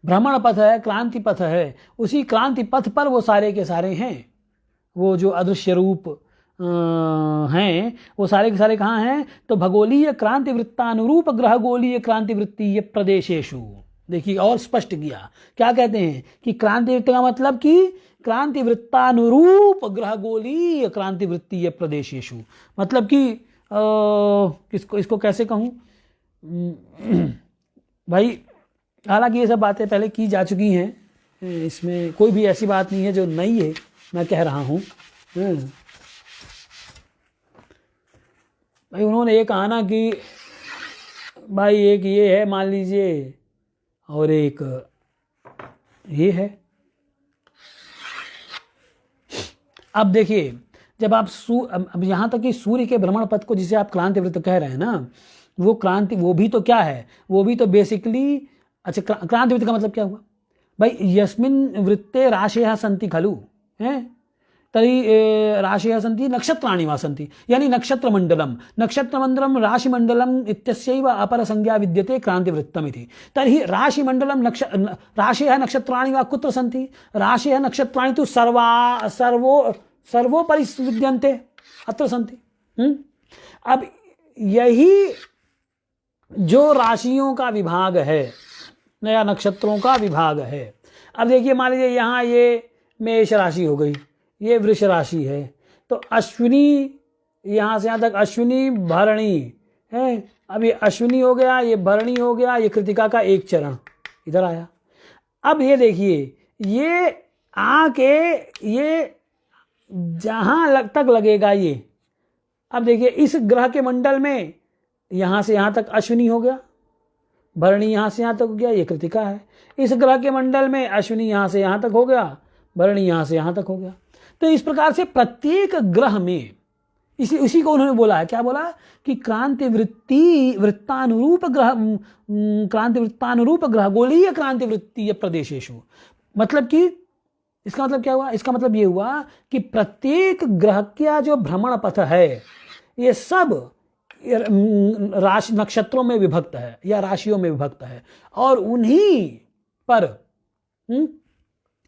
भ्रमण पथ है, क्रांति पथ है, उसी क्रांति पथ पर वो सारे के सारे हैं। वो जो अदृश्य रूप हैं वो सारे के सारे कहाँ हैं, तो भगोलीय क्रांति वृत्तानुरूप ग्रह गोलीय क्रांति वृत्तीय प्रदेशेषु। देखिए और स्पष्ट किया, क्या कहते हैं कि क्रांति वृत्त का मतलब कि क्रांति वृत्तानुरूप ग्रह गोलीय क्रांति वृत्तीय प्रदेशेषु, मतलब कि इसको कैसे कहूँ भाई, हालांकि ये सब बातें पहले की जा चुकी हैं, इसमें कोई भी ऐसी बात नहीं है जो नई है, मैं कह रहा हूँ। भाई उन्होंने ये कहा ना कि भाई एक ये है मान लीजिए और एक ये है। अब देखिए जब आप अब यहाँ तक कि सूर्य के भ्रमण पथ को जिसे आप क्रांति वृत्त कह रहे हैं ना, वो क्रांति, वो भी तो क्या है, वो भी तो बेसिकली, अच्छा क्रांति वृत्त का मतलब क्या हुआ भाई, यस्मिन् वृत्ते राशयः सन्ति खलु हैं, तरी राशयः सन्ति नक्षत्राणि वा सन्ति, यानी नक्षत्रमण्डलम, नक्षत्रमण्डलम राशिमण्डलम इत्यस्यैव अपरसंज्ञा विद्यते क्रांतिवृत्तम् इति। तर्हि राशिमण्डलम राशयः नक्षत्राणि वा कुत्र सन्ति, राशयः नक्षत्राणि तु सर्वोपरि विद्यन्ते, अत्र सन्ति। अब यही जो राशियों का विभाग है, नया नक्षत्रों का विभाग है। अब देखिए मान लीजिए यहाँ ये मेष राशि हो गई, ये वृष राशि है, तो अश्विनी, यहाँ से यहाँ तक अश्विनी भरणी है। अब ये अश्विनी हो गया, ये भरणी हो गया, ये कृतिका का एक चरण इधर आया। अब ये देखिए ये आके ये जहाँ तक लगेगा ये, अब देखिए इस ग्रह के मंडल में यहाँ से यहाँ तक अश्विनी हो गया, भरणी यहाँ से यहाँ तक हो गया, ये कृतिका है। इस ग्रह के मंडल में अश्विनी यहाँ से यहाँ तक हो गया, भरणी यहाँ से यहाँ तक हो गया। तो इस प्रकार से प्रत्येक ग्रह में इसी को उन्होंने बोला है, क्या बोला कि क्रांति वृत्तानुरूप ग्रह गोलीय क्रांति वृत्तीय प्रदेशेषु। मतलब कि इसका मतलब क्या हुआ, इसका मतलब ये हुआ कि प्रत्येक ग्रह का जो भ्रमण पथ है ये सब राशि नक्षत्रों में विभक्त है या राशियों में विभक्त है, और उन्हीं पर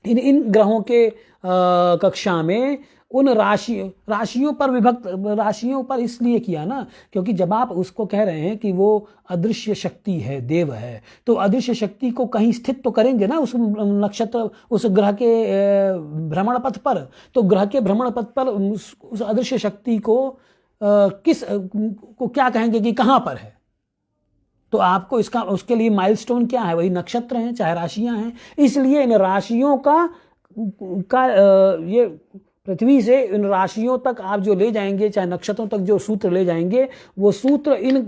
इन ग्रहों के कक्षा में उन राशियों पर विभक्त, राशियों पर इसलिए किया ना क्योंकि जब आप उसको कह रहे हैं कि वो अदृश्य शक्ति है, देव है, तो अदृश्य शक्ति को कहीं स्थित तो करेंगे ना उस नक्षत्र, उस ग्रह के भ्रमण पथ पर। तो ग्रह के भ्रमण पथ पर उस अदृश्य शक्ति को क्या कहेंगे कि कहाँ पर है, तो आपको इसका उसके लिए माइलस्टोन क्या है, वही नक्षत्र हैं चाहे राशियां हैं। इसलिए इन राशियों का ये पृथ्वी से इन राशियों तक आप जो ले जाएंगे, चाहे नक्षत्रों तक जो सूत्र ले जाएंगे, वो सूत्र इन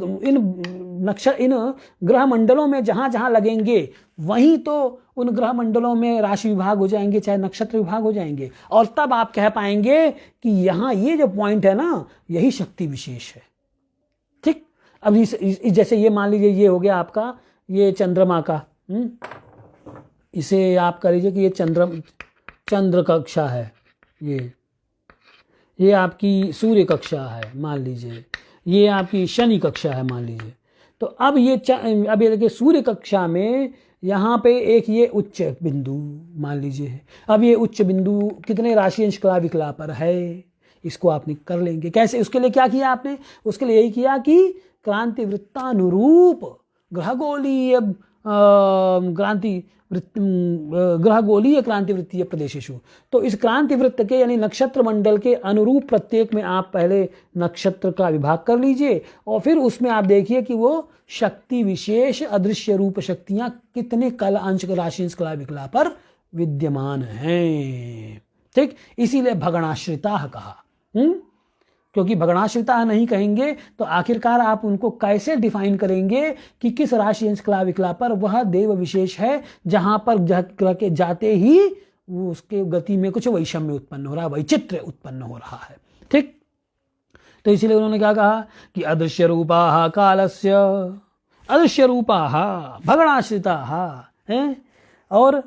ग्रह मंडलों में जहां जहां लगेंगे वहीं तो उन ग्रह मंडलों में राशि विभाग हो जाएंगे, चाहे नक्षत्र विभाग हो जाएंगे, और तब आप कह पाएंगे कि यहाँ ये जो पॉइंट है ना, यही शक्ति विशेष है। ठीक, अब जैसे ये मान लीजिए ये हो गया आपका ये चंद्रमा का, इसे आप कह लीजिए कि ये चंद्र कक्षा है, ये आपकी सूर्य कक्षा है मान लीजिए, ये आपकी शनि कक्षा है मान लीजिए। तो अब ये देखिए सूर्य कक्षा में यहाँ पे एक ये उच्च बिंदु मान लीजिए। अब ये उच्च बिंदु कितने राशि अंश कला विकला पर है, इसको आपने कर लेंगे कैसे। उसके लिए क्या किया आपने, उसके लिए यही किया कि क्रांति वृत्तानुरूप ग्रहगोलीय क्रांति ग्रह गोलीय क्रांति वृत्तीय प्रदेशेषु। तो इस क्रांति वृत्त के यानी नक्षत्र मंडल के अनुरूप प्रत्येक में आप पहले नक्षत्र का विभाग कर लीजिए और फिर उसमें आप देखिए कि वो शक्ति विशेष अदृश्य रूप शक्तियां कितने कल अंश राशि कला विकला पर विद्यमान हैं। ठीक, इसीलिए भगणाश्रिता कहा। क्योंकि भगणाश्रिता नहीं कहेंगे तो आखिरकार आप उनको कैसे डिफाइन करेंगे कि किस राशि अंश कला विकला पर वह देव विशेष है जहां पर ग्रह के जाते ही वो उसके गति में कुछ वैषम्य उत्पन्न हो रहा है, वैचित्र्य उत्पन्न हो रहा है। ठीक, तो इसीलिए उन्होंने क्या कहा कि अदृश्य रूपा कालस्य अदृश्य रूपा भगणाश्रिता है और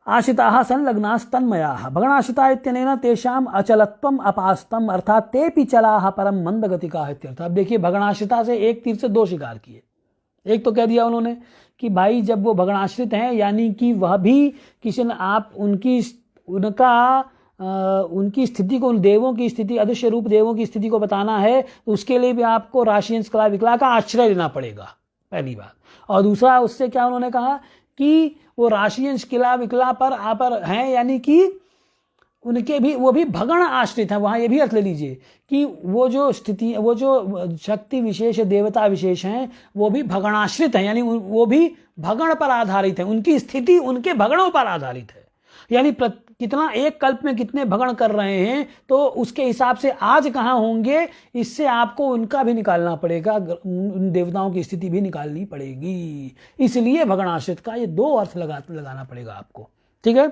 आश्रिताः संलग्नास्तन्मयाः। भगणाश्रिता इत्यनेन तेषाम अचलत्वम अपास्तम अर्थात तेपि चलाः परम मंदगतिकाः इत्यर्थ। अब देखिए भगणाश्रिता से एक तीर से दो शिकार किए। एक तो कह दिया उन्होंने कि भाई जब वो भगणाश्रित हैं यानी कि वह भी किसी न आप उनकी स्थिति को, उन देवों की स्थिति, अदृश्य रूप देवों की स्थिति को बताना है तो उसके लिए भी आपको राशि अंश कला विकला का आश्रय लेना पड़ेगा, पहली बात। और दूसरा उससे क्या उन्होंने कहा कि वो राशि अंश कला विकला पर हैं यानी कि उनके भी वो भी भगण आश्रित हैं। वहाँ ये भी अर्थ ले लीजिए कि वो जो स्थिति, वो जो शक्ति विशेष देवता विशेष हैं वो भी भगणाश्रित हैं, यानी वो भी भगण पर आधारित है, उनकी स्थिति उनके भगणों पर आधारित है। यानी कितना एक कल्प में कितने भगण कर रहे हैं तो उसके हिसाब से आज कहाँ होंगे, इससे आपको उनका भी निकालना पड़ेगा, उन देवताओं की स्थिति भी निकालनी पड़ेगी। इसलिए भगणाश्रित का ये दो अर्थ लगाना पड़ेगा आपको। ठीक है,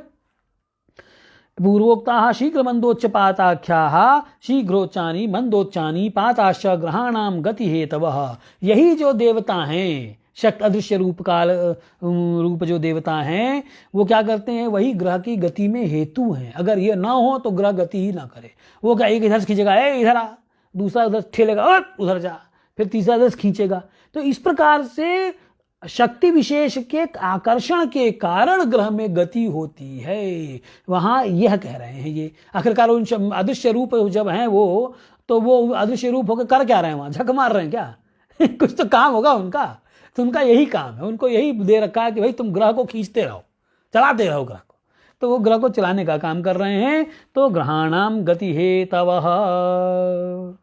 पूर्वोक्ता शीघ्र मंदोच्चपाताख्या शीघ्रोच्चानी मंदोच्चानी पाताश्च ग्रहाणाम गति हेतवः। यही जो देवता हैं शक्त अदृश्य रूप काल रूप जो देवता हैं वो क्या करते हैं, वही ग्रह की गति में हेतु हैं। अगर ये ना हो तो ग्रह गति ही ना करे। वो क्या एक इधर से खींचेगा इधर आ, दूसरा उधर ठेलेगा उधर जा, फिर तीसरा इधर खींचेगा। तो इस प्रकार से शक्ति विशेष के आकर्षण के कारण ग्रह में गति होती है। वहां यह कह रहे हैं ये आखिरकार उन अदृश्य रूप जब हैं वो, तो वो अदृश्य रूप होकर कर क्या रहे हैं, वहां झक मार रहे हैं क्या कुछ तो काम होगा उनका। तो उनका यही काम है, उनको यही दे रखा है कि भाई तुम ग्रह को खींचते रहो, चलाते रहो ग्रह को। तो वो ग्रह को चलाने का काम कर रहे हैं। तो ग्रहाणाम गति हेतवः।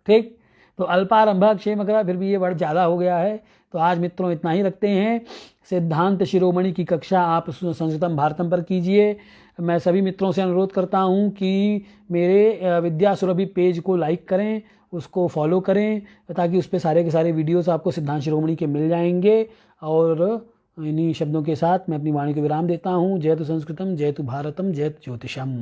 ठीक, तो अल्पारंभ क्षेम ग्रह, फिर भी ये वर्ड ज़्यादा हो गया है तो आज मित्रों इतना ही रखते हैं। सिद्धांत शिरोमणि की कक्षा आप संस्कृतम भारतम पर कीजिए। मैं सभी मित्रों से अनुरोध करता हूं कि मेरे विद्या सुरभि पेज को लाइक करें, उसको फॉलो करें ताकि उस पर सारे के सारे वीडियोस आपको सिद्धांत शिरोमणि के मिल जाएंगे। और इन्हीं शब्दों के साथ मैं अपनी वाणी को विराम देता हूँ। जयतु संस्कृतम, जयतु भारतम, जयतु ज्योतिषम।